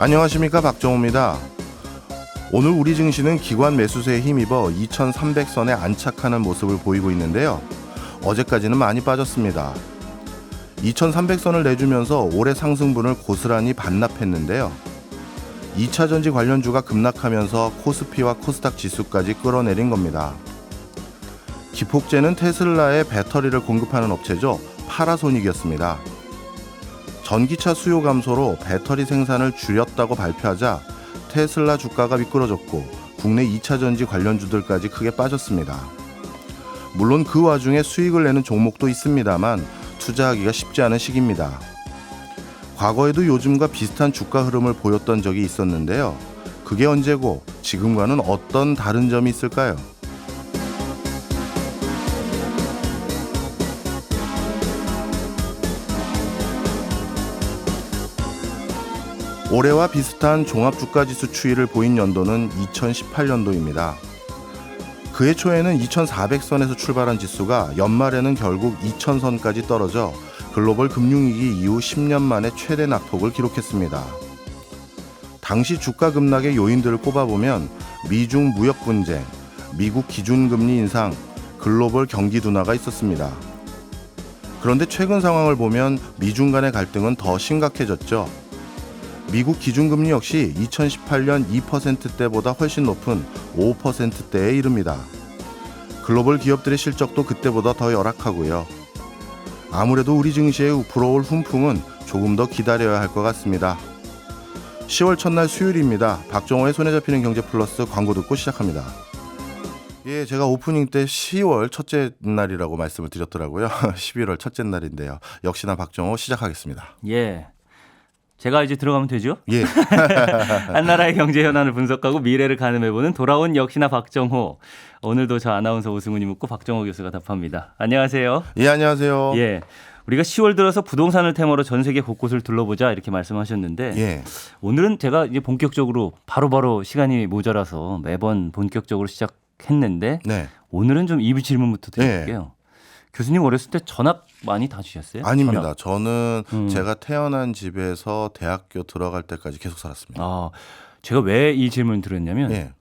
안녕하십니까, 박정호입니다. 오늘 우리 증시는 기관 매수세에 힘입어 2300선에 안착하는 모습을 보이고 있는데요. 어제까지는 많이 빠졌습니다. 2300선을 내주면서 올해 상승분을 고스란히 반납했는데요. 2차전지 관련주가 급락하면서 코스피와 코스닥 지수까지 끌어내린 겁니다. 기폭제는 테슬라에 배터리를 공급하는 업체죠. 파나소닉이었습니다. 전기차 수요 감소로 배터리 생산을 줄였다고 발표하자 테슬라 주가가 미끄러졌고 국내 2차전지 관련주들까지 크게 빠졌습니다. 물론 그 와중에 수익을 내는 종목도 있습니다만 투자하기가 쉽지 않은 시기입니다. 과거에도 요즘과 비슷한 주가 흐름을 보였던 적이 있었는데요. 그게 언제고 지금과는 어떤 다른 점이 있을까요? 올해와 비슷한 종합주가지수 추이를 보인 연도는 2018년도입니다. 그해 초에는 2400선에서 출발한 지수가 연말에는 결국 2000선까지 떨어져 글로벌 금융위기 이후 10년 만에 최대 낙폭을 기록했습니다. 당시 주가 급락의 요인들을 꼽아보면 미중 무역 분쟁, 미국 기준금리 인상, 글로벌 경기 둔화가 있었습니다. 그런데 최근 상황을 보면 미중 간의 갈등은 더 심각해졌죠. 미국 기준금리 역시 2018년 2%대보다 훨씬 높은 5%대에 이릅니다. 글로벌 기업들의 실적도 그때보다 더 열악하고요. 아무래도 우리 증시에 불어올 훈풍은 조금 더 기다려야 할 것 같습니다. 10월 첫날 수요일입니다. 박정호의 손에 잡히는 경제 플러스 광고 듣고 시작합니다. 예, 제가 오프닝 때 10월 첫째 날이라고 말씀을 드렸더라고요. 11월 첫째 날인데요. 역시나 박정호 시작하겠습니다. 예. 제가 이제 들어가면 되죠? 예. 한나라의 경제 현안을 분석하고 미래를 가늠해보는 돌아온 역시나 박정호. 오늘도 저 아나운서 오승훈이 묻고 박정호 교수가 답합니다. 안녕하세요. 예, 안녕하세요. 예. 우리가 10월 들어서 부동산을 테마로 전 세계 곳곳을 둘러보자 이렇게 말씀하셨는데 예. 오늘은 제가 이제 본격적으로 바로바로 시간이 모자라서 매번 본격적으로 시작했는데 네. 오늘은 좀 이 질문부터 드릴게요. 교수님 어렸을 때 전학 많이 다니셨어요? 아닙니다. 전학. 저는 제가 태어난 집에서 대학교 들어갈 때까지 계속 살았습니다. 아, 제가 왜 이 질문을 드렸냐면 예.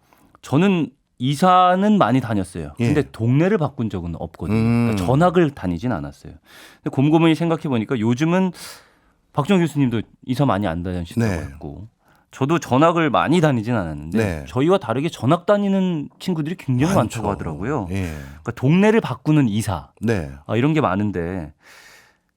저는 이사는 많이 다녔어요. 예. 근데 동네를 바꾼 적은 없거든요. 그러니까 전학을 다니진 않았어요. 근데 곰곰이 생각해 보니까 요즘은 박정호 교수님도 이사 많이 안 다니시다고 네. 했고 저도 전학을 많이 다니진 않았는데 네. 저희와 다르게 전학 다니는 친구들이 굉장히 많죠. 많다고 하더라고요. 예. 그러니까 동네를 바꾸는 이사 네. 이런 게 많은데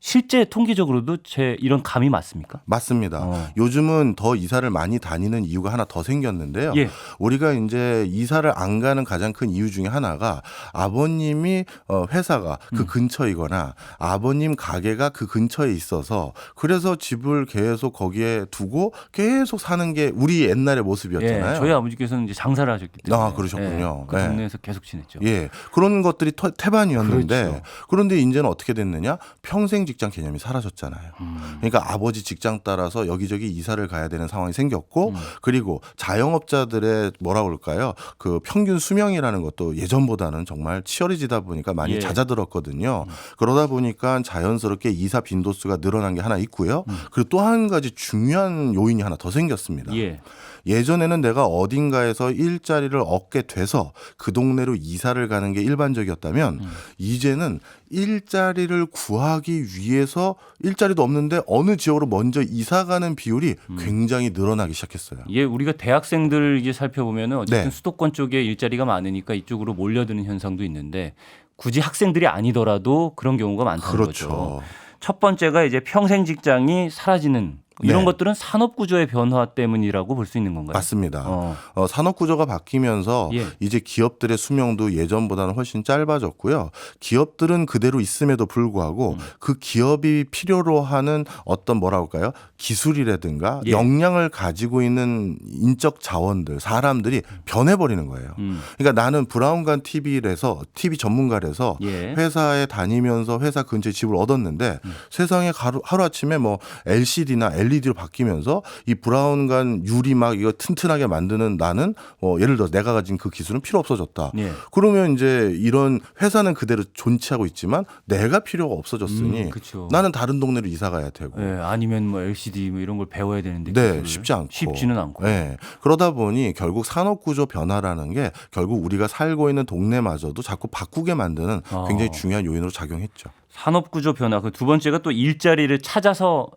실제 통계적으로도 제 이런 감이 맞습니까? 맞습니다. 요즘은 더 이사를 많이 다니는 이유가 하나 더 생겼는데요. 예. 우리가 이제 이사를 안 가는 가장 큰 이유 중에 하나가 아버님이 회사가 그 근처이거나 아버님 가게가 그 근처에 있어서 그래서 집을 계속 거기에 두고 계속 사는 게 우리 옛날의 모습이었잖아요. 예, 저희 아버지께서는 이제 장사를 하셨기 때문에. 아, 그러셨군요. 예, 그 네. 동네에서 계속 지냈죠. 예, 그런 것들이 태반이었는데 그렇죠. 그런데 이제는 어떻게 됐느냐? 평생 직장 개념이 사라졌잖아요. 그러니까 아버지 직장 따라서 여기저기 이사를 가야 되는 상황이 생겼고 그리고 자영업자들의 뭐라 그럴까요? 그 평균 수명이라는 것도 예전보다는 정말 치열해지다 보니까 많이 예. 잦아들었거든요. 그러다 보니까 자연스럽게 이사 빈도수가 늘어난 게 하나 있고요. 그리고 또 한 가지 중요한 요인이 하나 더 생겼습니다. 예. 예전에는 내가 어딘가에서 일자리를 얻게 돼서 그 동네로 이사를 가는 게 일반적이었다면 이제는 일자리를 구하기 위해서 일자리도 없는데 어느 지역으로 먼저 이사 가는 비율이 굉장히 늘어나기 시작했어요. 예, 우리가 대학생들 이제 살펴보면 어쨌든 네. 수도권 쪽에 일자리가 많으니까 이쪽으로 몰려드는 현상도 있는데 굳이 학생들이 아니더라도 그런 경우가 많다는 그렇죠. 거죠. 첫 번째가 이제 평생 직장이 사라지는 이런 네. 것들은 산업 구조의 변화 때문이라고 볼 수 있는 건가요? 맞습니다. 어. 산업 구조가 바뀌면서 예. 이제 기업들의 수명도 예전보다는 훨씬 짧아졌고요. 기업들은 그대로 있음에도 불구하고 그 기업이 필요로 하는 어떤 뭐라 할까요? 기술이라든가 예. 역량을 가지고 있는 인적 자원들, 사람들이 변해버리는 거예요. 그러니까 나는 브라운관 TV에서 TV 전문가라서 예. 회사에 다니면서 회사 근처에 집을 얻었는데 세상에 하루아침에 뭐 LCD나 LED로 바뀌면서 이 브라운관 유리 막 이거 튼튼하게 만드는 나는 예를 들어 내가 가진 그 기술은 필요 없어졌다. 예. 그러면 이제 이런 회사는 그대로 존치하고 있지만 내가 필요가 없어졌으니 그쵸. 나는 다른 동네로 이사 가야 되고. 예, 아니면 뭐 LCD 뭐 이런 걸 배워야 되는데 네, 기술을. 쉽지 않고. 쉽지는 않고. 네. 그러다 보니 결국 산업구조 변화라는 게 결국 우리가 살고 있는 동네마저도 자꾸 바꾸게 만드는 굉장히 중요한 요인으로 작용했죠. 산업구조 변화. 그 두 번째가 또 일자리를 찾아서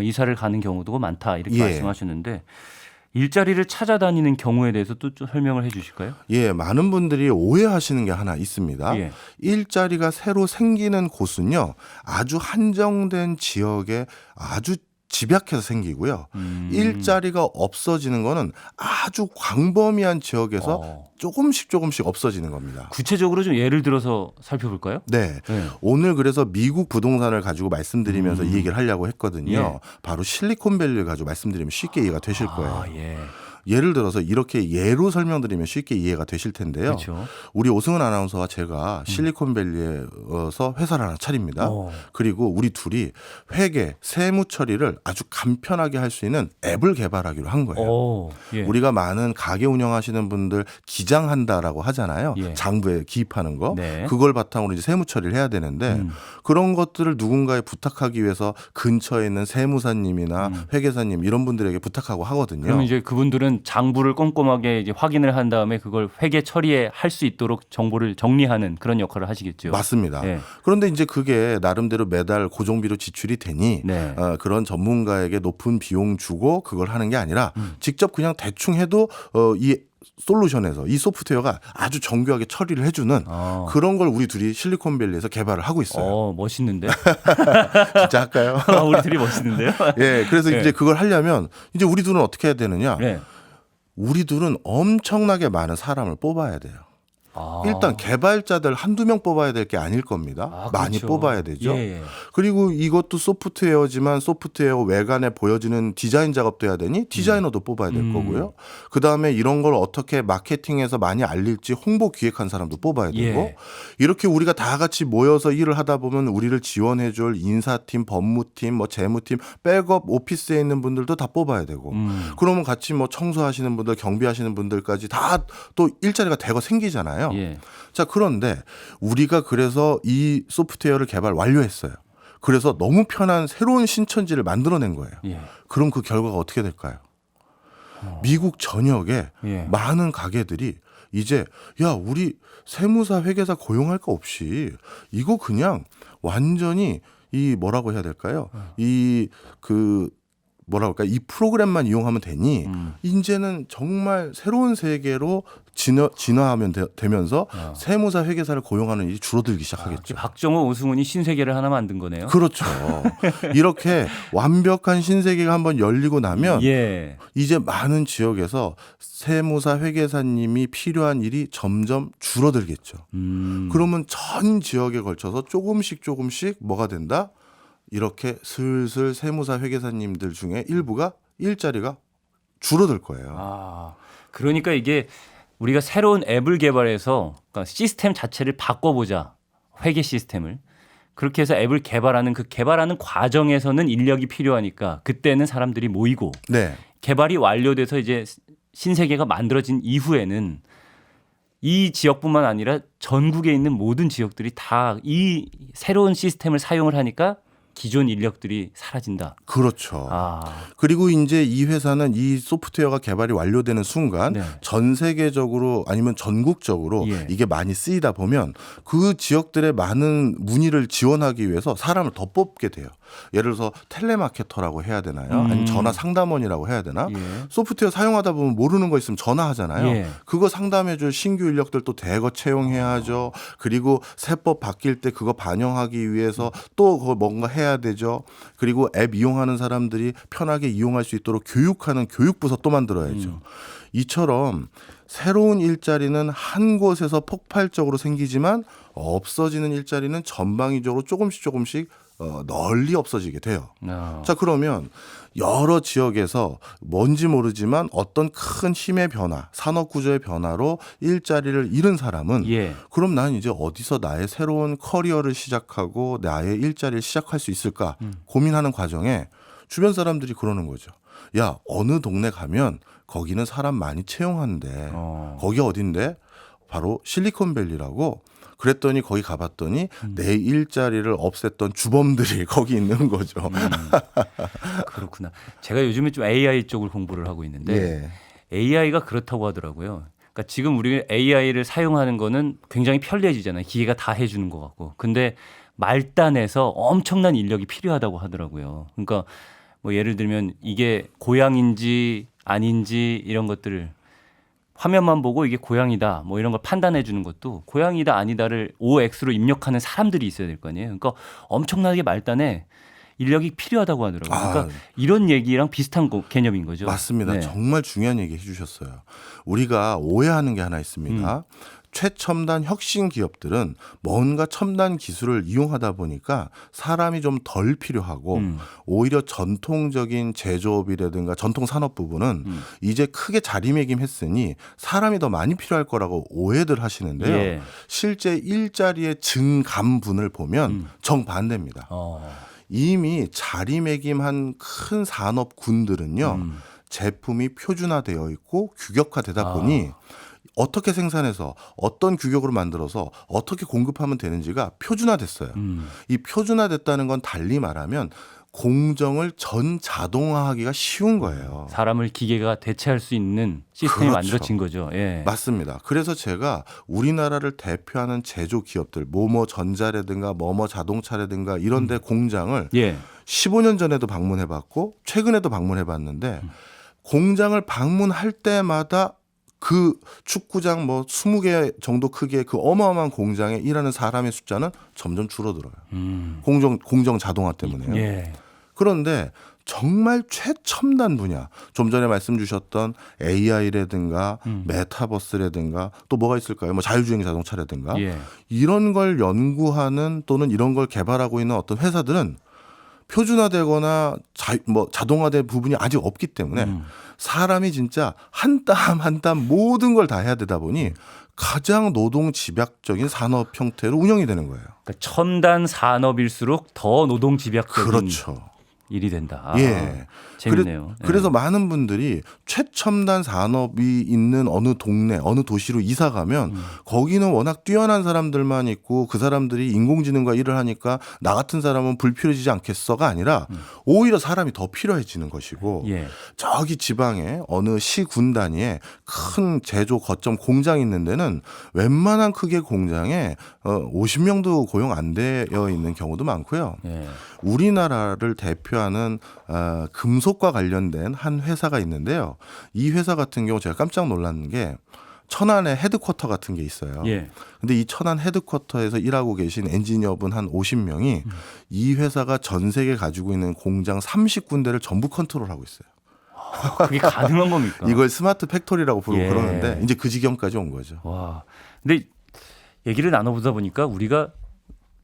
이사를 가는 경우도 많다 이렇게 예. 말씀하셨는데 일자리를 찾아다니는 경우에 대해서 또 좀 설명을 해주실까요? 예, 많은 분들이 오해하시는 게 하나 있습니다. 예. 일자리가 새로 생기는 곳은요, 아주 한정된 지역에 아주 집약해서 생기고요. 일자리가 없어지는 거는 아주 광범위한 지역에서 조금씩 없어지는 겁니다. 구체적으로 좀 예를 들어서 살펴볼까요? 네. 네. 오늘 그래서 미국 부동산을 가지고 말씀드리면서 이 얘기를 하려고 했거든요. 바로 실리콘밸리를 가지고 말씀드리면 쉽게 이해가 되실 거예요. 예. 예를 들어서 이렇게 예로 설명드리면 쉽게 이해가 되실 텐데요. 그렇죠. 우리 오승은 아나운서와 제가 실리콘밸리에서 회사를 하나 차립니다. 그리고 우리 둘이 회계, 세무 처리를 아주 간편하게 할 수 있는 앱을 개발하기로 한 거예요. 예. 우리가 많은 가게 운영하시는 분들 기장한다라고 하잖아요. 예. 장부에 기입하는 거. 네. 그걸 바탕으로 이제 세무 처리를 해야 되는데 그런 것들을 누군가에 부탁하기 위해서 근처에 있는 세무사님이나 회계사님 이런 분들에게 부탁하고 하거든요. 그러면 이제 그분들은 장부를 꼼꼼하게 이제 확인을 한 다음에 그걸 회계 처리에 할 수 있도록 정보를 정리하는 그런 역할을 하시겠죠. 맞습니다. 예. 그런데 이제 그게 나름대로 매달 고정비로 지출이 되니 네. 그런 전문가에게 높은 비용 주고 그걸 하는 게 아니라 직접 그냥 대충 해도 이 솔루션에서 이 소프트웨어가 아주 정교하게 처리를 해주는 그런 걸 우리 둘이 실리콘밸리에서 개발을 하고 있어요. 멋있는데? 진짜 할까요? 우리 둘이 멋있는데요? 예, 그래서 네. 이제 그걸 하려면 이제 우리 둘은 어떻게 해야 되느냐? 네. 우리 둘은 엄청나게 많은 사람을 뽑아야 돼요. 아. 일단 개발자들 한두 명 뽑아야 될 게 아닐 겁니다. 많이 그렇죠. 뽑아야 되죠. 예. 그리고 이것도 소프트웨어지만 소프트웨어 외관에 보여지는 디자인 작업도 해야 되니 디자이너도 뽑아야 될 거고요. 그다음에 이런 걸 어떻게 마케팅해서 많이 알릴지 홍보 기획한 사람도 뽑아야 되고 예. 이렇게 우리가 다 같이 모여서 일을 하다 보면 우리를 지원해 줄 인사팀, 법무팀, 뭐 재무팀, 백업 오피스에 있는 분들도 다 뽑아야 되고 그러면 같이 뭐 청소하시는 분들, 경비하시는 분들까지 다 또 일자리가 대거 생기잖아요. 예. 자, 그런데 우리가 그래서 이 소프트웨어를 개발 완료했어요. 그래서 너무 편한 새로운 신천지를 만들어낸 거예요. 예. 그럼 그 결과가 어떻게 될까요? 미국 전역에 예. 많은 가게들이 이제 야, 우리 세무사, 회계사 고용할 거 없이 이거 그냥 완전히 이 뭐라고 해야 될까요? 뭐라고 할까요? 이 프로그램만 이용하면 되니 이제는 정말 새로운 세계로 진화하면 되면서 세무사, 회계사를 고용하는 일이 줄어들기 시작하겠죠. 박정호, 오승훈이 신세계를 하나 만든 거네요. 그렇죠. 이렇게 완벽한 신세계가 한번 열리고 나면 예. 이제 많은 지역에서 세무사, 회계사님이 필요한 일이 점점 줄어들겠죠. 그러면 전 지역에 걸쳐서 조금씩 뭐가 된다? 이렇게 슬슬 세무사, 회계사님들 중에 일부가 일자리가 줄어들 거예요. 그러니까 이게 우리가 새로운 앱을 개발해서 그러니까 시스템 자체를 바꿔보자. 회계 시스템을. 그렇게 해서 앱을 개발하는 그 개발하는 과정에서는 인력이 필요하니까 그때는 사람들이 모이고 네. 개발이 완료돼서 이제 신세계가 만들어진 이후에는 이 지역뿐만 아니라 전국에 있는 모든 지역들이 다 이 새로운 시스템을 사용을 하니까 기존 인력들이 사라진다. 그렇죠. 그리고 이제 이 회사는 이 소프트웨어가 개발이 완료되는 순간 네. 전 세계적으로 아니면 전국적으로 예. 이게 많이 쓰이다 보면 그 지역들의 많은 문의를 지원하기 위해서 사람을 더 뽑게 돼요. 예를 들어서 텔레마케터라고 해야 되나요? 아니면 전화 상담원이라고 해야 되나? 예. 소프트웨어 사용하다 보면 모르는 거 있으면 전화하잖아요. 예. 그거 상담해줄 신규 인력들도 대거 채용해야 하죠. 그리고 세법 바뀔 때 그거 반영하기 위해서 또 그거 뭔가 해야 되죠. 그리고 앱 이용하는 사람들이 편하게 이용할 수 있도록 교육하는 교육부서 또 만들어야죠. 이처럼 새로운 일자리는 한 곳에서 폭발적으로 생기지만 없어지는 일자리는 전방위적으로 조금씩 널리 없어지게 돼요. 자, 그러면 여러 지역에서 뭔지 모르지만 어떤 큰 힘의 변화, 산업 구조의 변화로 일자리를 잃은 사람은 그럼 난 이제 어디서 나의 새로운 커리어를 시작하고 나의 일자리를 시작할 수 있을까 고민하는 과정에 주변 사람들이 그러는 거죠. 야, 어느 동네 가면 거기는 사람 많이 채용한대. 거기 어딘데? 바로 실리콘밸리라고. 그랬더니 거기 가봤더니 내 일자리를 없앴던 주범들이 거기 있는 거죠. 그렇구나. 제가 요즘에 좀 AI 쪽을 공부를 하고 있는데 예. AI가 그렇다고 하더라고요. 그러니까 지금 우리 AI를 사용하는 거는 굉장히 편리해지잖아요. 기계가 다 해주는 것 같고. 근데 말단에서 엄청난 인력이 필요하다고 하더라고요. 그러니까 뭐 예를 들면 이게 고양인지 아닌지 이런 것들을 화면만 보고 이게 고양이다 뭐 이런 걸 판단해 주는 것도 고양이다 아니다를 OX로 입력하는 사람들이 있어야 될 거 아니에요. 그러니까 엄청나게 말단에 인력이 필요하다고 하더라고요. 그러니까 이런 얘기랑 비슷한 개념인 거죠. 맞습니다. 네. 정말 중요한 얘기 해주셨어요. 우리가 오해하는 게 하나 있습니다. 최첨단 혁신 기업들은 뭔가 첨단 기술을 이용하다 보니까 사람이 좀 덜 필요하고 오히려 전통적인 제조업이라든가 전통 산업 부분은 이제 크게 자리매김했으니 사람이 더 많이 필요할 거라고 오해들 하시는데요. 예. 실제 일자리의 증감분을 보면 정반대입니다. 이미 자리매김한 큰 산업군들은요. 제품이 표준화되어 있고 규격화되다 보니 어떻게 생산해서 어떤 규격으로 만들어서 어떻게 공급하면 되는지가 표준화됐어요. 이 표준화됐다는 건 달리 말하면 공정을 전 자동화하기가 쉬운 거예요. 사람을 기계가 대체할 수 있는 시스템이 그렇죠. 만들어진 거죠. 예. 맞습니다. 그래서 제가 우리나라를 대표하는 제조 기업들, 뭐뭐 전자라든가 뭐뭐 자동차라든가 이런 데 공장을 예. 15년 전에도 방문해봤고 최근에도 방문해봤는데 공장을 방문할 때마다 그 축구장 뭐 20개 정도 크기의 그 어마어마한 공장에 일하는 사람의 숫자는 점점 줄어들어요. 공정 자동화 때문에요. 예. 그런데 정말 최첨단 분야, 좀 전에 말씀 주셨던 AI라든가 메타버스라든가 또 뭐가 있을까요? 뭐 자율주행 자동차라든가 예. 이런 걸 연구하는 또는 이런 걸 개발하고 있는 어떤 회사들은 표준화되거나 자동화된 부분이 아직 없기 때문에 사람이 진짜 한 땀 한 땀 모든 걸 다 해야 되다 보니 가장 노동 집약적인 산업 형태로 운영이 되는 거예요. 그러니까 첨단 산업일수록 더 노동 집약적인 그렇죠. 일이 된다. 예. 재밌네요. 그래서 많은 분들이 최첨단 산업이 있는 어느 동네, 어느 도시로 이사 가면 거기는 워낙 뛰어난 사람들만 있고 그 사람들이 인공지능과 일을 하니까 나 같은 사람은 불필요해지지 않겠어가 아니라 오히려 사람이 더 필요해지는 것이고 예. 저기 지방에 어느 시군 단위에 큰 제조 거점 공장이 있는 데는 웬만한 크기의 공장에 50명도 고용 안 되어 있는 경우도 많고요. 예. 우리나라를 대표하는 금속과 관련된 한 회사가 있는데요. 이 회사 같은 경우 제가 깜짝 놀란 게 천안에 헤드쿼터 같은 게 있어요. 예. 근데 이 천안 헤드쿼터에서 일하고 계신 엔지니어분 한 50명이 이 회사가 전 세계 가지고 있는 공장 30군데를 전부 컨트롤하고 있어요. 그게 가능한 겁니까? 이걸 스마트 팩토리라고 부르고 예. 그러는데 이제 그 지경까지 온 거죠. 와. 근데 얘기를 나눠보다 보니까 우리가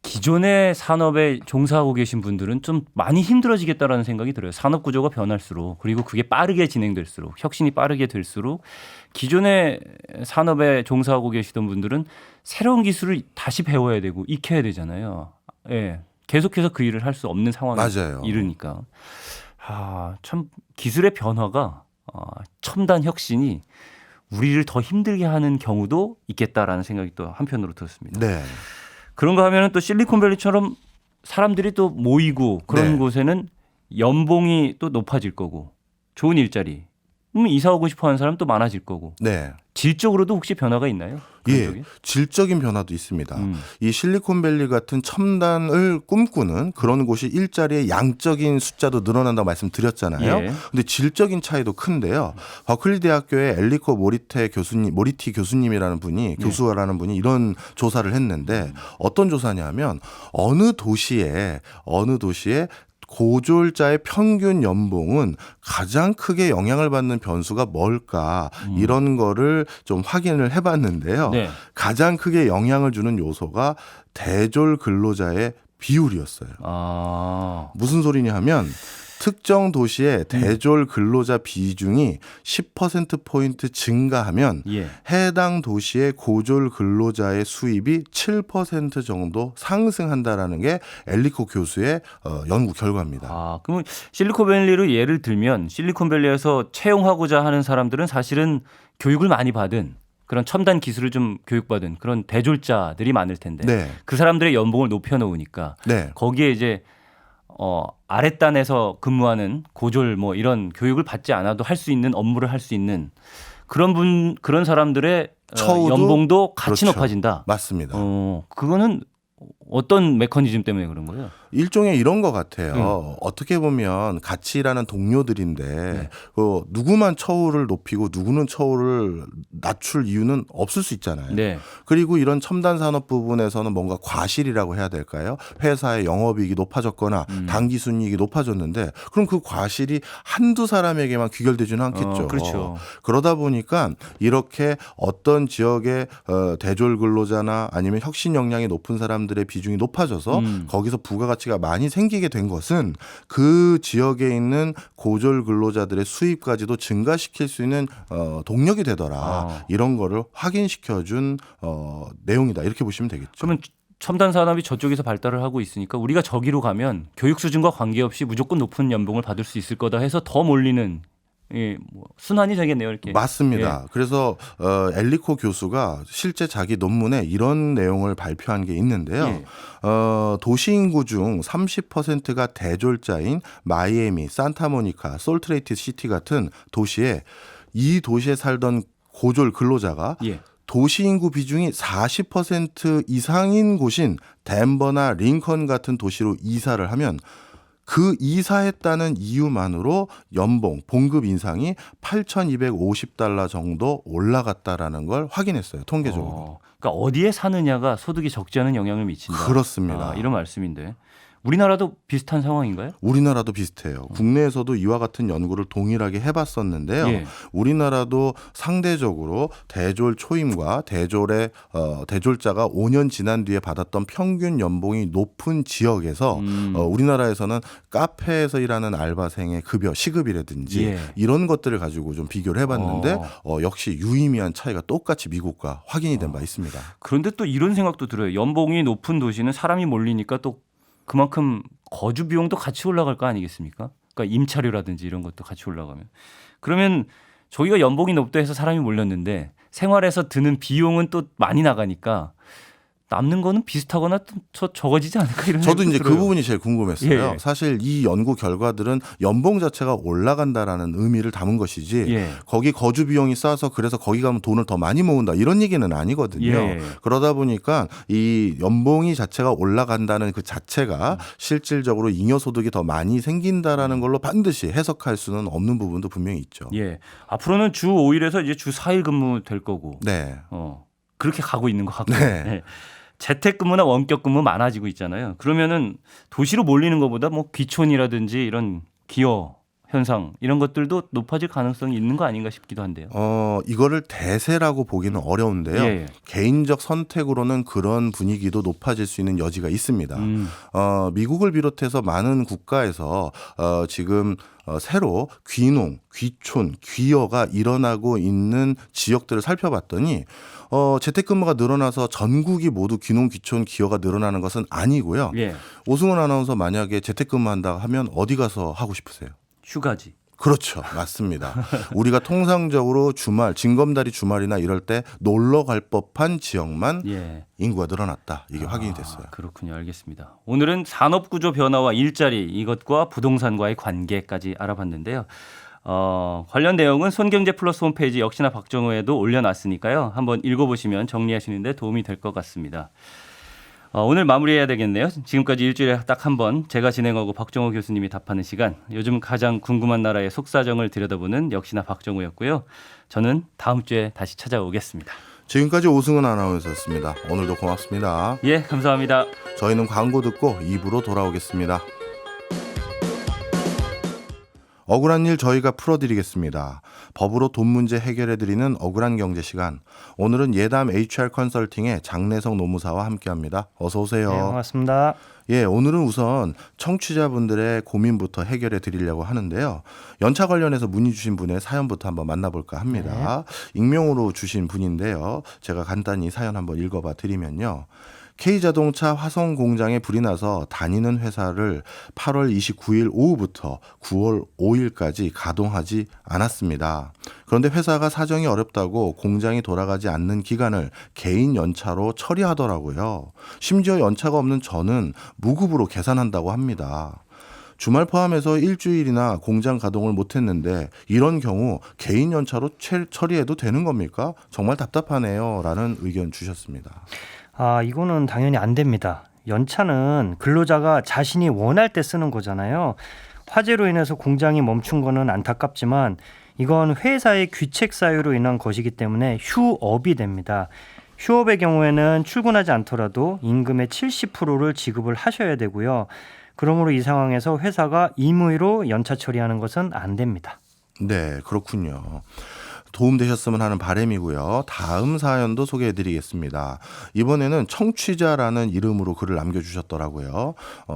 기존의 산업에 종사하고 계신 분들은 좀 많이 힘들어지겠다라는 생각이 들어요. 산업 구조가 변할수록 그리고 그게 빠르게 진행될수록 혁신이 빠르게 될수록 기존의 산업에 종사하고 계시던 분들은 새로운 기술을 다시 배워야 되고 익혀야 되잖아요. 예. 계속해서 그 일을 할 수 없는 상황에 맞아요. 이르니까. 참 기술의 변화가 첨단 혁신이 우리를 더 힘들게 하는 경우도 있겠다라는 생각이 또 한편으로 들었습니다. 네. 그런가 하면은 또 실리콘밸리처럼 사람들이 또 모이고 그런 네. 곳에는 연봉이 또 높아질 거고 좋은 일자리. 이사 오고 싶어 하는 사람 또 많아질 거고. 네. 질적으로도 혹시 변화가 있나요? 그런 예, 쪽에? 질적인 변화도 있습니다. 이 실리콘밸리 같은 첨단을 꿈꾸는 그런 곳이 일자리의 양적인 숫자도 늘어난다고 말씀드렸잖아요. 예. 근데 질적인 차이도 큰데요. 버클리 대학교의 엘리코 모리티 교수님이라는 분이 교수라는 분이 이런 조사를 했는데 어떤 조사냐면 어느 도시에 고졸자의 평균 연봉은 가장 크게 영향을 받는 변수가 뭘까 이런 거를 좀 확인을 해봤는데요. 네. 가장 크게 영향을 주는 요소가 대졸 근로자의 비율이었어요. 무슨 소리냐 하면 특정 도시의 대졸 근로자 비중이 10%포인트 증가하면 예. 해당 도시의 고졸 근로자의 수입이 7% 정도 상승한다라는 게 엘리코 교수의 연구 결과입니다. 아, 그러면 실리콘밸리로 예를 들면 실리콘밸리에서 채용하고자 하는 사람들은 사실은 교육을 많이 받은 그런 첨단 기술을 좀 교육받은 그런 대졸자들이 많을 텐데 네. 그 사람들의 연봉을 높여놓으니까 네. 거기에 이제 아랫단에서 근무하는 고졸 뭐 이런 교육을 받지 않아도 할 수 있는 업무를 할 수 있는 그런 사람들의 처우도 연봉도 같이 그렇죠. 높아진다. 맞습니다. 그거는 어떤 메커니즘 때문에 그런 거예요? 일종의 이런 것 같아요. 어떻게 보면 같이 일하는 동료들인데 누구만 처우를 높이고 누구는 처우를 낮출 이유는 없을 수 있잖아요. 네. 그리고 이런 첨단 산업 부분에서는 뭔가 과실이라고 해야 될까요? 회사의 영업이익이 높아졌거나 당기순이익이 높아졌는데 그럼 그 과실이 한두 사람에게만 귀결되지는 않겠죠. 그렇죠. 그러다 보니까 이렇게 어떤 지역의 대졸 근로자나 아니면 혁신 역량이 높은 사람들의 비중이 높아져서 거기서 부가가치가 많이 생기게 된 것은 그 지역에 있는 고졸 근로자들의 수입까지도 증가시킬 수 있는 동력이 되더라. 이런 거를 확인시켜준 내용이다. 이렇게 보시면 되겠죠. 그러면 첨단 산업이 저쪽에서 발달을 하고 있으니까 우리가 저기로 가면 교육 수준과 관계없이 무조건 높은 연봉을 받을 수 있을 거다 해서 더 몰리는 뭐 순환이 되겠네요. 이렇게. 맞습니다. 그래서 엘리코 교수가 실제 자기 논문에 이런 내용을 발표한 게 있는데요. 도시 인구 중 30%가 대졸자인 마이애미, 산타모니카, 솔트레이크 시티 같은 도시에 이 도시에 살던 고졸 근로자가 도시 인구 비중이 40% 이상인 곳인 덴버나 링컨 같은 도시로 이사를 하면 그 이사했다는 이유만으로 연봉, 봉급 인상이 $8,250 정도 올라갔다라는 걸 확인했어요. 통계적으로. 그러니까 어디에 사느냐가 소득이 적지 않은 영향을 미친다. 그렇습니다. 이런 말씀인데. 우리나라도 비슷한 상황인가요? 우리나라도 비슷해요. 국내에서도 이와 같은 연구를 동일하게 해봤었는데요. 우리나라도 상대적으로 대졸 초임과 대졸자가 5년 지난 뒤에 받았던 평균 연봉이 높은 지역에서 우리나라에서는 카페에서 일하는 알바생의 급여, 시급이라든지 이런 것들을 가지고 좀 비교를 해봤는데 역시 유의미한 차이가 똑같이 미국과 확인이 된 바 있습니다. 그런데 또 이런 생각도 들어요. 연봉이 높은 도시는 사람이 몰리니까 또 그만큼 거주 비용도 같이 올라갈 거 아니겠습니까? 그러니까 임차료라든지 이런 것도 같이 올라가면. 그러면 저희가 연봉이 높다 해서 사람이 몰렸는데 생활에서 드는 비용은 또 많이 나가니까 남는 거는 비슷하거나 또 적어지지 않을까 이런 저도 이제 들어요. 그 부분이 제일 궁금했어요. 사실 이 연구 결과들은 연봉 자체가 올라간다라는 의미를 담은 것이지 거기 거주 비용이 싸서 그래서 거기 가면 돈을 더 많이 모은다 이런 얘기는 아니거든요. 그러다 보니까 이 연봉이 자체가 올라간다는 그 자체가 실질적으로 잉여소득이 더 많이 생긴다라는 걸로 반드시 해석할 수는 없는 부분도 분명히 있죠. 앞으로는 주 5일에서 이제 주 4일 근무 될 거고. 그렇게 가고 있는 것 같고. 재택근무나 원격근무 많아지고 있잖아요. 그러면은 도시로 몰리는 것보다 뭐 귀촌이라든지 이런 기여 현상 이런 것들도 높아질 가능성이 있는 거 아닌가 싶기도 한데요. 이거를 대세라고 보기는 어려운데요. 개인적 선택으로는 그런 분위기도 높아질 수 있는 여지가 있습니다. 미국을 비롯해서 많은 국가에서 지금 새로 귀농, 귀촌, 귀여가 일어나고 있는 지역들을 살펴봤더니 재택근무가 늘어나서 전국이 모두 귀농, 귀촌, 귀여가 늘어나는 것은 아니고요. 오승훈 아나운서 만약에 재택근무한다 하면 어디 가서 하고 싶으세요? 휴가지. 그렇죠. 맞습니다. 우리가 통상적으로 주말, 징검다리 주말이나 이럴 때 놀러 갈 법한 지역만 인구가 늘어났다. 이게 확인이 됐어요. 그렇군요. 알겠습니다. 오늘은 산업구조 변화와 일자리 이것과 부동산과의 관계까지 알아봤는데요. 관련 내용은 손경제 플러스 홈페이지 역시나 박정호에도 올려놨으니까요. 한번 읽어보시면 정리하시는 데 도움이 될 것 같습니다. 오늘 마무리해야 되겠네요. 지금까지 일주일에 딱 한 번 제가 진행하고 박정호 교수님이 답하는 시간. 요즘 가장 궁금한 나라의 속사정을 들여다보는 역시나 박정호였고요. 저는 다음 주에 다시 찾아오겠습니다. 지금까지 오승훈 아나운서였습니다. 오늘도 고맙습니다. 감사합니다. 저희는 광고 듣고 2부로 돌아오겠습니다. 억울한 일 저희가 풀어드리겠습니다. 법으로 돈 문제 해결해드리는 억울한 경제 시간. 오늘은 예담 HR 컨설팅의 장래성 노무사와 함께합니다. 어서 오세요. 네, 반갑습니다. 예, 오늘은 우선 청취자분들의 고민부터 해결해 드리려고 하는데요. 연차 관련해서 문의 주신 분의 사연부터 한번 만나볼까 합니다. 익명으로 주신 분인데요. 제가 간단히 사연 한번 읽어봐 드리면요. K자동차 화성 공장에 불이 나서 다니는 회사를 8월 29일 오후부터 9월 5일까지 가동하지 않았습니다. 그런데 회사가 사정이 어렵다고 공장이 돌아가지 않는 기간을 개인 연차로 처리하더라고요. 심지어 연차가 없는 저는 무급으로 계산한다고 합니다. 주말 포함해서 일주일이나 공장 가동을 못했는데 이런 경우 개인 연차로 처리해도 되는 겁니까? 정말 답답하네요. 라는 의견 주셨습니다. 이거는 당연히 안 됩니다. 연차는 근로자가 자신이 원할 때 쓰는 거잖아요. 화재로 인해서 공장이 멈춘 거는 안타깝지만 이건 회사의 귀책 사유로 인한 것이기 때문에 휴업이 됩니다. 휴업의 경우에는 출근하지 않더라도 임금의 70%를 지급을 하셔야 되고요. 그러므로 이 상황에서 회사가 임의로 연차 처리하는 것은 안 됩니다. 네, 그렇군요. 도움되셨으면 하는 바람이고요. 다음 사연도 소개해드리겠습니다. 이번에는 청취자라는 이름으로 글을 남겨주셨더라고요.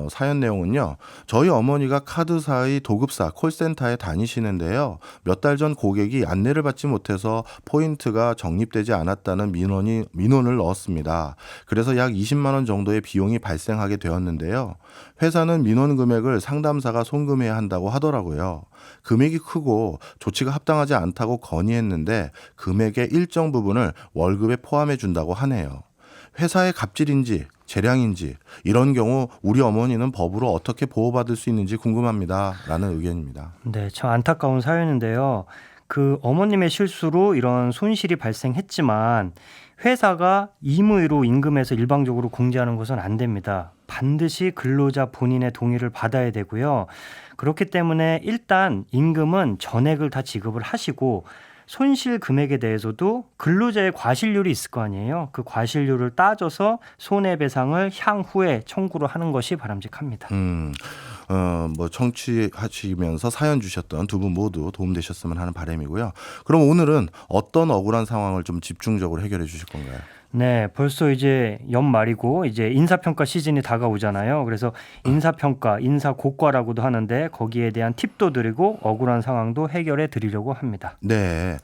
사연 내용은요. 저희 어머니가 카드사의 도급사 콜센터에 다니시는데요. 몇 달 전 고객이 안내를 받지 못해서 포인트가 적립되지 않았다는 민원을 넣었습니다. 그래서 약 20만 원 정도의 비용이 발생하게 되었는데요. 회사는 민원 금액을 상담사가 송금해야 한다고 하더라고요. 금액이 크고 조치가 합당하지 않다고 건의했는데 금액의 일정 부분을 월급에 포함해 준다고 하네요. 회사의 갑질인지 재량인지 이런 경우 우리 어머니는 법으로 어떻게 보호받을 수 있는지 궁금합니다. 라는 의견입니다. 네, 저 안타까운 사연인데요. 그 어머님의 실수로 이런 손실이 발생했지만 회사가 임의로 임금에서 일방적으로 공제하는 것은 안 됩니다. 반드시 근로자 본인의 동의를 받아야 되고요. 그렇기 때문에 일단 임금은 전액을 다 지급을 하시고 손실 금액에 대해서도 근로자의 과실률이 있을 거 아니에요. 그 과실률을 따져서 손해배상을 향후에 청구를 하는 것이 바람직합니다. 청취하시면서 사연 주셨던 두 분 모두 도움되셨으면 하는 바람이고요. 그럼 오늘은 어떤 억울한 상황을 좀 집중적으로 해결해 주실 건가요? 네, 벌써 이제 연말이고 이제 인사평가 시즌이 다가오잖아요. 그래서 인사평가, 인사고과라고도 하는데 거기에 대한 팁도 드리고 억울한 상황도 해결해 드리려고 합니다. 네.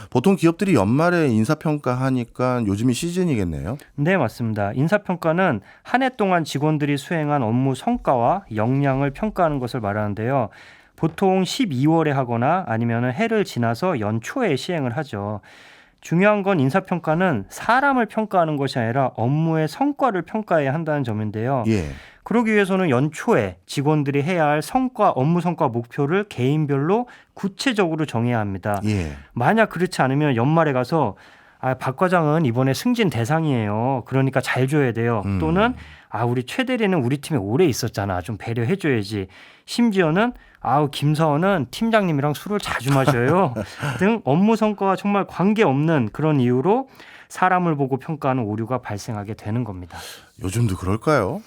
보통 기업들이 연말에 인사평가 하니까 요즘이 시즌이겠네요. 네, 맞습니다. 인사평가는 한 해 동안 직원들이 수행한 업무 성과와 역량을 평가하는 것을 말하는데요. 보통 12월에 하거나 아니면 해를 지나서 연초에 시행을 하죠. 중요한 건 인사평가는 사람을 평가하는 것이 아니라 업무의 성과를 평가해야 한다는 점인데요. 예. 그러기 위해서는 연초에 직원들이 해야 할 업무 성과 목표를 개인별로 구체적으로 정해야 합니다. 예. 만약 그렇지 않으면 연말에 가서 박 과장은 이번에 승진 대상이에요. 그러니까 잘 줘야 돼요. 또는 우리 최 대리는 우리 팀에 오래 있었잖아. 좀 배려해줘야지. 심지어는 김사원은 팀장님이랑 술을 자주 마셔요. 등 업무 성과와 정말 관계없는 그런 이유로 사람을 보고 평가하는 오류가 발생하게 되는 겁니다. 요즘도 그럴까요?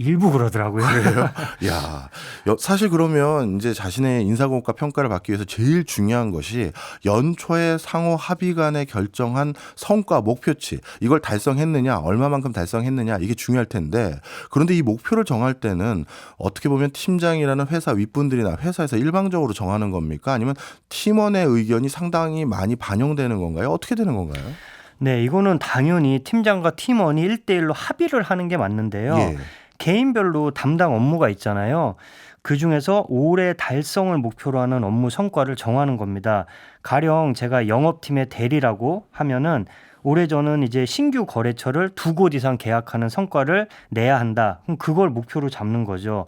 일부 그러더라고요. 그래요? 야, 사실 그러면 이제 자신의 인사고과 평가를 받기 위해서 제일 중요한 것이 연초에 상호 합의 간에 결정한 성과 목표치 이걸 달성했느냐 얼마만큼 달성했느냐 이게 중요할 텐데 그런데 이 목표를 정할 때는 어떻게 보면 팀장이라는 회사 윗분들이나 회사에서 일방적으로 정하는 겁니까? 아니면 팀원의 의견이 상당히 많이 반영되는 건가요? 어떻게 되는 건가요? 네, 이거는 당연히 팀장과 팀원이 1대1로 합의를 하는 게 맞는데요. 예. 개인별로 담당 업무가 있잖아요. 그중에서 올해 달성을 목표로 하는 업무 성과를 정하는 겁니다. 가령 제가 영업팀의 대리라고 하면은 올해 저는 이제 신규 거래처를 2곳 이상 계약하는 성과를 내야 한다. 그럼 그걸 목표로 잡는 거죠.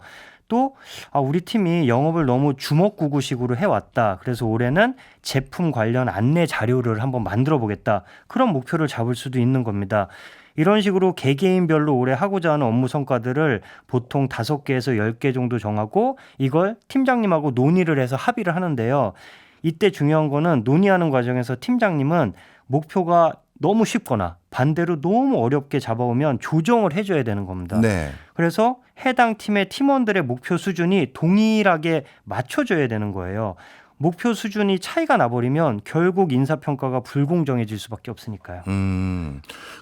또 우리 팀이 영업을 너무 주먹구구식으로 해왔다. 그래서 올해는 제품 관련 안내 자료를 한번 만들어 보겠다. 그런 목표를 잡을 수도 있는 겁니다. 이런 식으로 개개인별로 올해 하고자 하는 업무 성과들을 보통 5개에서 10개 정도 정하고 이걸 팀장님하고 논의를 해서 합의를 하는데요. 이때 중요한 거는 논의하는 과정에서 팀장님은 목표가 너무 쉽거나 반대로 너무 어렵게 잡아오면 조정을 해줘야 되는 겁니다. 네. 그래서 해당 팀의 팀원들의 목표 수준이 동일하게 맞춰줘야 되는 거예요. 목표 수준이 차이가 나버리면 결국 인사평가가 불공정해질 수밖에 없으니까요.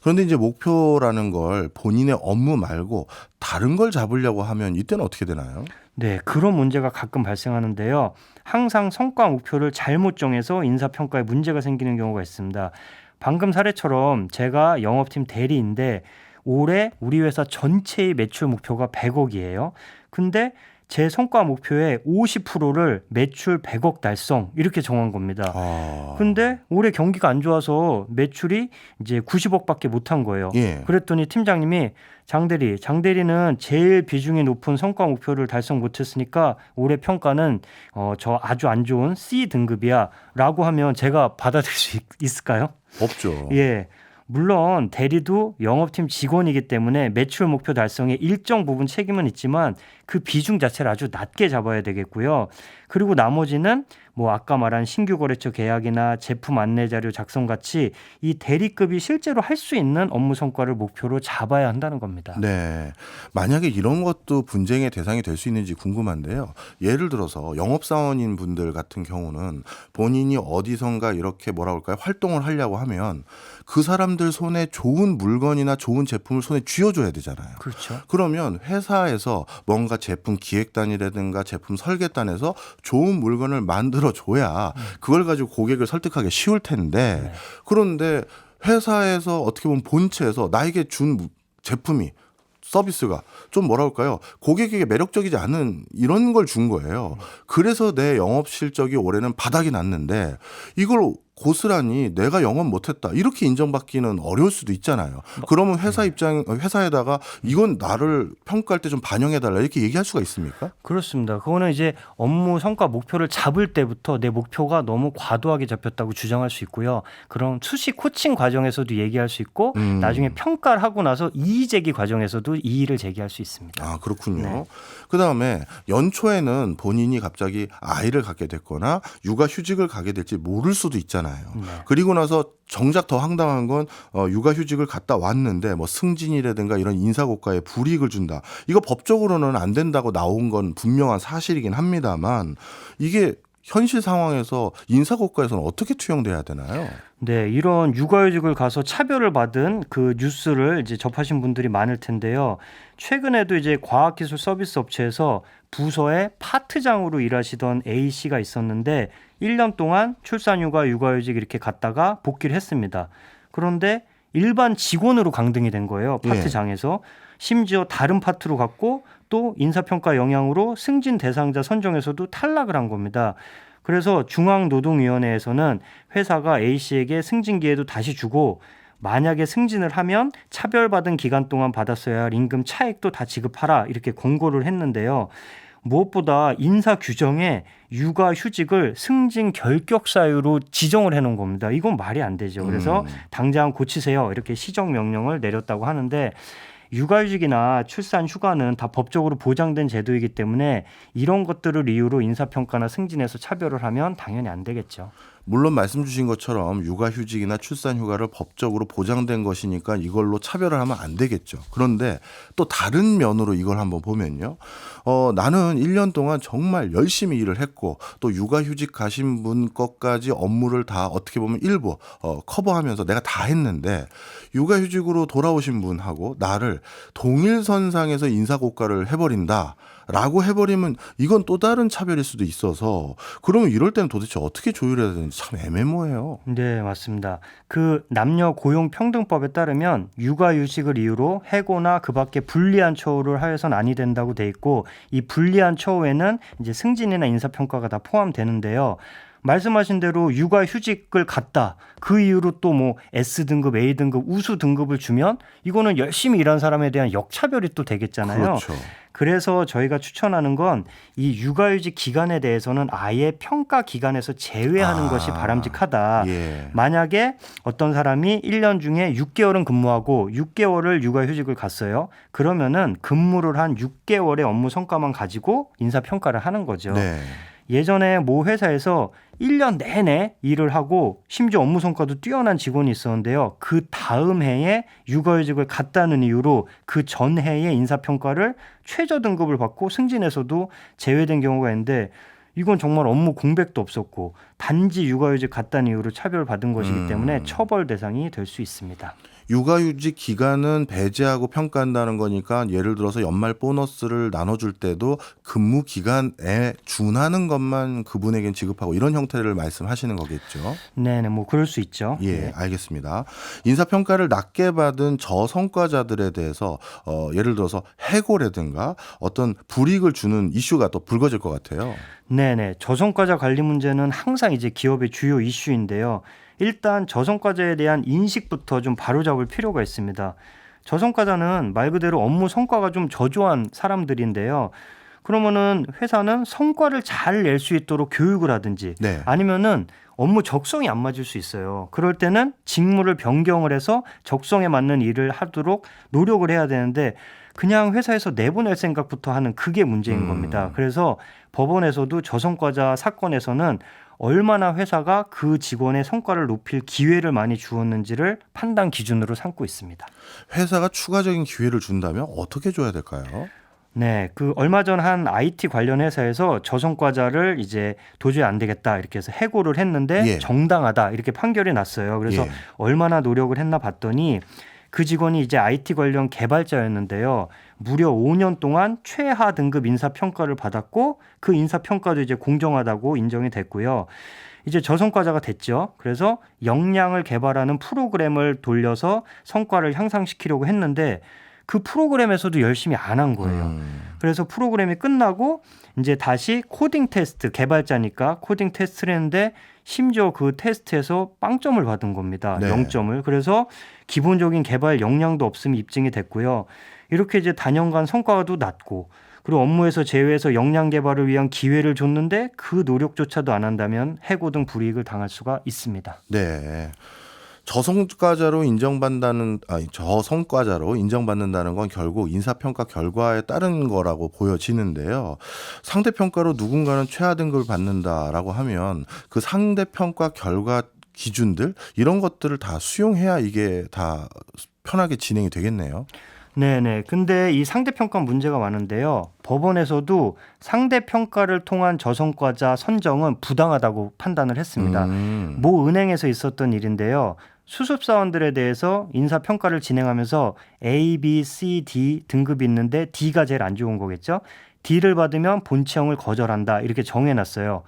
그런데 이제 목표라는 걸 본인의 업무 말고 다른 걸 잡으려고 하면 이때는 어떻게 되나요? 네, 그런 문제가 가끔 발생하는데요. 항상 성과 목표를 잘못 정해서 인사평가에 문제가 생기는 경우가 있습니다. 방금 사례처럼 제가 영업팀 대리인데 올해 우리 회사 전체의 매출 목표가 100억이에요. 근데 제 성과 목표의 50%를 매출 100억 달성 이렇게 정한 겁니다. 근데 올해 경기가 안 좋아서 매출이 이제 90억밖에 못한 거예요. 예. 그랬더니 팀장님이 장대리는 제일 비중이 높은 성과 목표를 달성 못했으니까 올해 평가는 저 아주 안 좋은 C 등급이야라고 하면 제가 받아들일 수 있을까요? 없죠. 예. 물론 대리도 영업팀 직원이기 때문에 매출 목표 달성에 일정 부분 책임은 있지만 그 비중 자체를 아주 낮게 잡아야 되겠고요. 그리고 나머지는 뭐 아까 말한 신규 거래처 계약이나 제품 안내 자료 작성 같이 이 대리급이 실제로 할 수 있는 업무 성과를 목표로 잡아야 한다는 겁니다. 네. 만약에 이런 것도 분쟁의 대상이 될 수 있는지 궁금한데요. 예를 들어서 영업사원인 분들 같은 경우는 본인이 어디선가 이렇게 뭐라 그럴까요? 활동을 하려고 하면 그 사람들 손에 좋은 물건이나 좋은 제품을 손에 쥐어줘야 되잖아요. 그렇죠. 그러면 회사에서 뭔가 제품 기획단이라든가 제품 설계단에서 좋은 물건을 만들어줘야 그걸 가지고 고객을 설득하기 쉬울 텐데 네. 그런데 회사에서 어떻게 보면 본체에서 나에게 준 제품이 서비스가 좀 뭐라 할까요? 고객에게 매력적이지 않은 이런 걸 준 거예요. 그래서 내 영업 실적이 올해는 바닥이 났는데 이걸 고스란히 내가 영업 못했다 이렇게 인정받기는 어려울 수도 있잖아요. 그러면 회사에다가 이건 나를 평가할 때 좀 반영해달라 이렇게 얘기할 수가 있습니까? 그렇습니다. 그거는 이제 업무 성과 목표를 잡을 때부터 내 목표가 너무 과도하게 잡혔다고 주장할 수 있고요. 그럼 수시 코칭 과정에서도 얘기할 수 있고 나중에 평가를 하고 나서 이의 제기 과정에서도 이의를 제기할 수 있습니다. 아, 그렇군요. 네. 그다음에 연초에는 본인이 갑자기 아이를 갖게 됐거나 육아휴직을 가게 될지 모를 수도 있잖아요. 네. 그리고 나서 정작 더 황당한 건 육아휴직을 갔다 왔는데 뭐 승진이라든가 이런 인사고과에 불이익을 준다. 이거 법적으로는 안 된다고 나온 건 분명한 사실이긴 합니다만 이게 현실 상황에서 인사고과에서는 어떻게 투영돼야 되나요? 네, 이런 육아휴직을 가서 차별을 받은 그 뉴스를 이제 접하신 분들이 많을 텐데요. 최근에도 이제 과학기술 서비스 업체에서 부서의 파트장으로 일하시던 A 씨가 있었는데 1년 동안 출산휴가, 육아휴직 이렇게 갔다가 복귀를 했습니다. 그런데 일반 직원으로 강등이 된 거예요. 파트장에서. 심지어 다른 파트로 갔고 또 인사평가 영향으로 승진 대상자 선정에서도 탈락을 한 겁니다. 그래서 중앙노동위원회에서는 회사가 A씨에게 승진 기회도 다시 주고 만약에 승진을 하면 차별받은 기간 동안 받았어야 할 임금 차액도 다 지급하라 이렇게 권고를 했는데요. 무엇보다 인사 규정에 육아휴직을 승진 결격 사유로 지정을 해놓은 겁니다. 이건 말이 안 되죠. 그래서 당장 고치세요 이렇게 시정 명령을 내렸다고 하는데 육아휴직이나 출산 휴가는 다 법적으로 보장된 제도이기 때문에 이런 것들을 이유로 인사평가나 승진에서 차별을 하면 당연히 안 되겠죠. 물론 말씀 주신 것처럼 육아휴직이나 출산휴가를 법적으로 보장된 것이니까 이걸로 차별을 하면 안 되겠죠. 그런데 또 다른 면으로 이걸 한번 보면요. 나는 1년 동안 정말 열심히 일을 했고 또 육아휴직 가신 분 것까지 업무를 다 어떻게 보면 일부 커버하면서 내가 다 했는데 육아휴직으로 돌아오신 분하고 나를 동일선상에서 인사고과를 해버린다. 라고 해버리면 이건 또 다른 차별일 수도 있어서 그러면 이럴 때는 도대체 어떻게 조율해야 되는지 참 애매모호해요. 네, 맞습니다. 그 남녀 고용평등법에 따르면 육아휴직을 이유로 해고나 그 밖에 불리한 처우를 하여선 아니 된다고 돼 있고 이 불리한 처우에는 이제 승진이나 인사평가가 다 포함되는데요. 말씀하신 대로 육아휴직을 갔다. 그 이유로 또 뭐 S등급, A등급, 우수 등급을 주면 이거는 열심히 일한 사람에 대한 역차별이 또 되겠잖아요. 그렇죠. 그래서 저희가 추천하는 건 이 육아휴직 기간에 대해서는 아예 평가 기간에서 제외하는 것이 바람직하다. 예. 만약에 어떤 사람이 1년 중에 6개월은 근무하고 6개월을 육아휴직을 갔어요. 그러면은 근무를 한 6개월의 업무 성과만 가지고 인사평가를 하는 거죠. 네. 예전에 모 회사에서 1년 내내 일을 하고 심지어 업무 성과도 뛰어난 직원이 있었는데요. 그 다음 해에 육아휴직을 갔다는 이유로 그 전해의 인사평가를 최저 등급을 받고 승진에서도 제외된 경우가 있는데 이건 정말 업무 공백도 없었고 단지 육아휴직 갔다는 이유로 차별받은 것이기 때문에 처벌 대상이 될 수 있습니다. 육아휴직 기간은 배제하고 평가한다는 거니까 예를 들어서 연말 보너스를 나눠줄 때도 근무 기간에 준하는 것만 그분에겐 지급하고 이런 형태를 말씀하시는 거겠죠. 네네, 뭐 그럴 수 있죠. 예, 알겠습니다. 인사평가를 낮게 받은 저성과자들에 대해서 예를 들어서 해고라든가 어떤 불이익을 주는 이슈가 또 불거질 것 같아요. 네네, 저성과자 관리 문제는 항상 이제 기업의 주요 이슈인데요. 일단 저성과자에 대한 인식부터 좀 바로잡을 필요가 있습니다. 저성과자는 말 그대로 업무 성과가 좀 저조한 사람들인데요. 그러면은 회사는 성과를 잘 낼 수 있도록 교육을 하든지 네. 아니면은 업무 적성이 안 맞을 수 있어요. 그럴 때는 직무를 변경을 해서 적성에 맞는 일을 하도록 노력을 해야 되는데 그냥 회사에서 내보낼 생각부터 하는 그게 문제인 겁니다. 그래서 법원에서도 저성과자 사건에서는 얼마나 회사가 그 직원의 성과를 높일 기회를 많이 주었는지를 판단 기준으로 삼고 있습니다. 회사가 추가적인 기회를 준다면 어떻게 줘야 될까요? 네, 그 얼마 전 한 IT 관련 회사에서 저성과자를 이제 도저히 안 되겠다 이렇게 해서 해고를 했는데 예. 정당하다 이렇게 판결이 났어요. 그래서 예. 얼마나 노력을 했나 봤더니 그 직원이 이제 IT 관련 개발자였는데요. 무려 5년 동안 최하 등급 인사평가를 받았고 그 인사평가도 이제 공정하다고 인정이 됐고요. 이제 저성과자가 됐죠. 그래서 역량을 개발하는 프로그램을 돌려서 성과를 향상시키려고 했는데 그 프로그램에서도 열심히 안 한 거예요. 그래서 프로그램이 끝나고 이제 다시 코딩 테스트, 개발자니까 코딩 테스트를 했는데 심지어 그 테스트에서 빵점을 받은 겁니다. 네. 0점을. 그래서 기본적인 개발 역량도 없음이 입증이 됐고요. 이렇게 이제 단연간 성과도 낮고 그리고 업무에서 제외해서 역량 개발을 위한 기회를 줬는데 그 노력조차도 안 한다면 해고 등 불이익을 당할 수가 있습니다. 네. 저성과자로 인정받는다는 건 결국 인사평가 결과에 따른 거라고 보여지는데요. 상대평가로 누군가는 최하 등급을 받는다라고 하면 그 상대평가 결과 기준들 이런 것들을 다 수용해야 이게 다 편하게 진행이 되겠네요. 네네. 근데 이 상대평가 문제가 많은데요. 법원에서도 상대평가를 통한 저성과자 선정은 부당하다고 판단을 했습니다. 모 은행에서 있었던 일인데요. 수습사원들에 대해서 인사평가를 진행하면서 A, B, C, D 등급이 있는데 D가 제일 안 좋은 거겠죠. D를 받으면 본채용을 거절한다 이렇게 정해놨어요.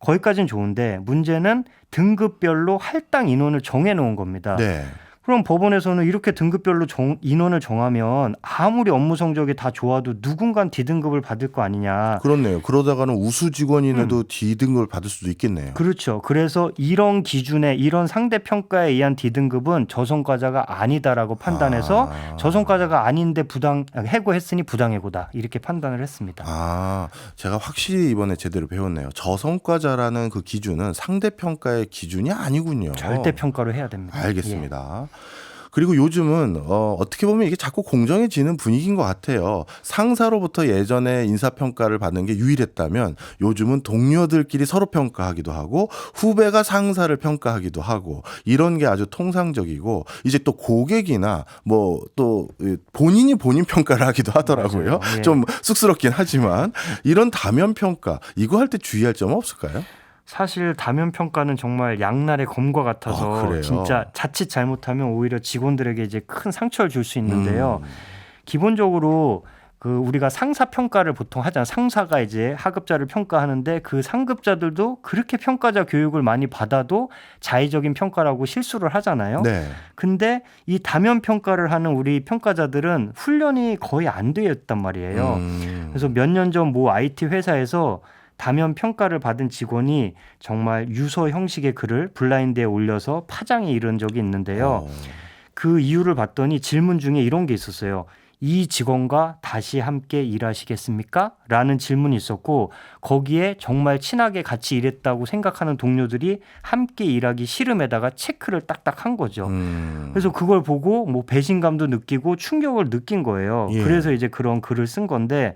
거기까지는 좋은데 문제는 등급별로 할당 인원을 정해놓은 겁니다. 네. 그럼 법원에서는 이렇게 등급별로 인원을 정하면 아무리 업무 성적이 다 좋아도 누군간 D등급을 받을 거 아니냐. 그렇네요. 그러다가는 우수 직원인데도 D등급을 받을 수도 있겠네요. 그렇죠. 그래서 이런 기준에 이런 상대평가에 의한 D등급은 저성과자가 아니다라고 판단해서 저성과자가 아닌데 해고했으니 부당해고다 이렇게 판단을 했습니다. 제가 확실히 이번에 제대로 배웠네요. 저성과자라는 그 기준은 상대평가의 기준이 아니군요. 절대평가로 해야 됩니다. 알겠습니다. 그리고 요즘은 어떻게 보면 이게 자꾸 공정해지는 분위기인 것 같아요. 상사로부터 예전에 인사평가를 받는 게 유일했다면 요즘은 동료들끼리 서로 평가하기도 하고 후배가 상사를 평가하기도 하고 이런 게 아주 통상적이고 이제 또 고객이나 뭐 또 본인이 본인 평가를 하기도 하더라고요. 예. 좀 쑥스럽긴 하지만 이런 다면 평가 이거 할 때 주의할 점은 없을까요? 사실 다면 평가는 정말 양날의 검과 같아서 그래요? 진짜 자칫 잘못하면 오히려 직원들에게 이제 큰 상처를 줄 수 있는데요. 기본적으로 그 우리가 상사 평가를 보통 하잖아요. 상사가 이제 하급자를 평가하는데 그 상급자들도 그렇게 평가자 교육을 많이 받아도 자의적인 평가라고 실수를 하잖아요. 네. 근데 이 다면 평가를 하는 우리 평가자들은 훈련이 거의 안 되어 있단 말이에요. 그래서 몇 년 전 모 IT 회사에서 다면 평가를 받은 직원이 정말 유서 형식의 글을 블라인드에 올려서 파장이 이른 적이 있는데요. 그 이유를 봤더니 질문 중에 이런 게 있었어요. 이 직원과 다시 함께 일하시겠습니까? 라는 질문이 있었고 거기에 정말 친하게 같이 일했다고 생각하는 동료들이 함께 일하기 싫음에다가 체크를 딱딱 한 거죠. 그래서 그걸 보고 뭐 배신감도 느끼고 충격을 느낀 거예요. 예. 그래서 이제 그런 글을 쓴 건데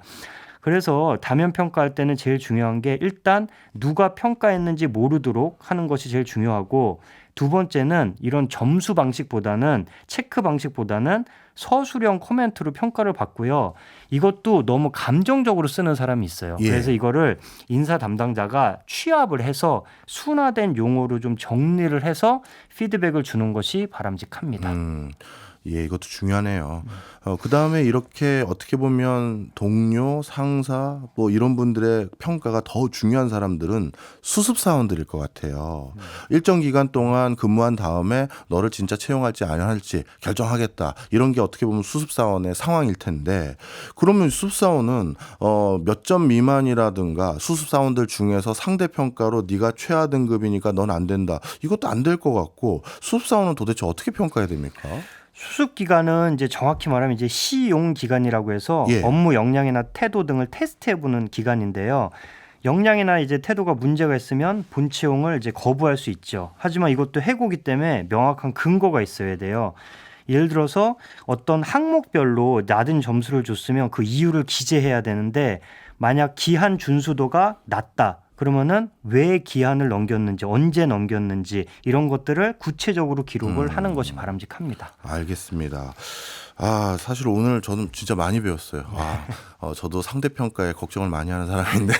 그래서 다면 평가할 때는 제일 중요한 게 일단 누가 평가했는지 모르도록 하는 것이 제일 중요하고 두 번째는 이런 점수 방식보다는 체크 방식보다는 서술형 코멘트로 평가를 받고요. 이것도 너무 감정적으로 쓰는 사람이 있어요. 예. 그래서 이거를 인사 담당자가 취합을 해서 순화된 용어로 좀 정리를 해서 피드백을 주는 것이 바람직합니다. 예, 이것도 중요하네요. 그 다음에 이렇게 어떻게 보면 동료, 상사, 뭐 이런 분들의 평가가 더 중요한 사람들은 수습사원들일 것 같아요. 일정 기간 동안 근무한 다음에 너를 진짜 채용할지 안 할지 결정하겠다. 이런 게 어떻게 보면 수습사원의 상황일 텐데, 그러면 수습사원은 몇 점 미만이라든가 수습사원들 중에서 상대평가로 네가 최하 등급이니까 넌 안 된다. 이것도 안 될 것 같고, 수습사원은 도대체 어떻게 평가해야 됩니까? 수습 기간은 이제 정확히 말하면 이제 시용 기간이라고 해서 예. 업무 역량이나 태도 등을 테스트해 보는 기간인데요. 역량이나 이제 태도가 문제가 있으면 본 채용을 이제 거부할 수 있죠. 하지만 이것도 해고기 때문에 명확한 근거가 있어야 돼요. 예를 들어서 어떤 항목별로 낮은 점수를 줬으면 그 이유를 기재해야 되는데 만약 기한 준수도가 낮다. 그러면은 왜 기한을 넘겼는지, 언제 넘겼는지 이런 것들을 구체적으로 기록을 하는 것이 바람직합니다. 알겠습니다. 사실 오늘 저는 진짜 많이 배웠어요. 저도 상대평가에 걱정을 많이 하는 사람인데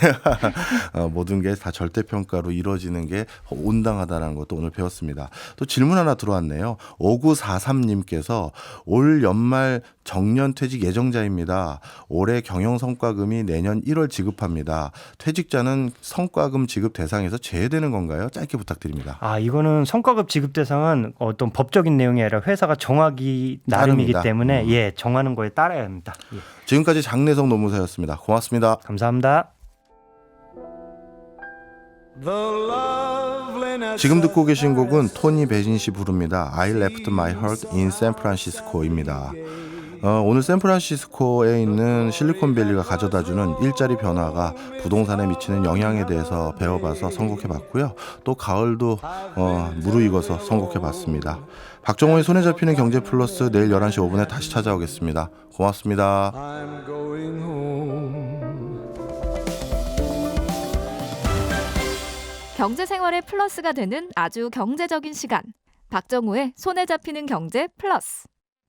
모든 게 다 절대평가로 이루어지는 게 온당하다는 것도 오늘 배웠습니다. 또 질문 하나 들어왔네요. 5943님께서 올 연말 정년퇴직 예정자입니다. 올해 경영성과금이 내년 1월 지급합니다. 퇴직자는 성과금 지급 대상에서 제외되는 건가요? 짧게 부탁드립니다. 이거는 성과급 지급 대상은 어떤 법적인 내용이 아니라 회사가 정하기 나름이기 따릅니다. 때문에 정하는 거에 따라야 합니다. 예. 지금까지 장내성 노무사였습니다. 고맙습니다. 감사합니다. 지금 듣고 계신 곡은 토니 베진 씨 부릅니다. I left my heart in San Francisco입니다. 오늘 샌프란시스코에 있는 실리콘밸리가 가져다주는 일자리 변화가 부동산에 미치는 영향에 대해서 배워봐서 선곡해봤고요. 또 가을도 무르익어서 선곡해봤습니다. 박정호의 손에 잡히는 경제 플러스 내일 11시 5분에 다시 찾아오겠습니다. 고맙습니다. 경제 생활의 플러스가 되는 아주 경제적인 시간. 박정호의 손에 잡히는 경제 플러스.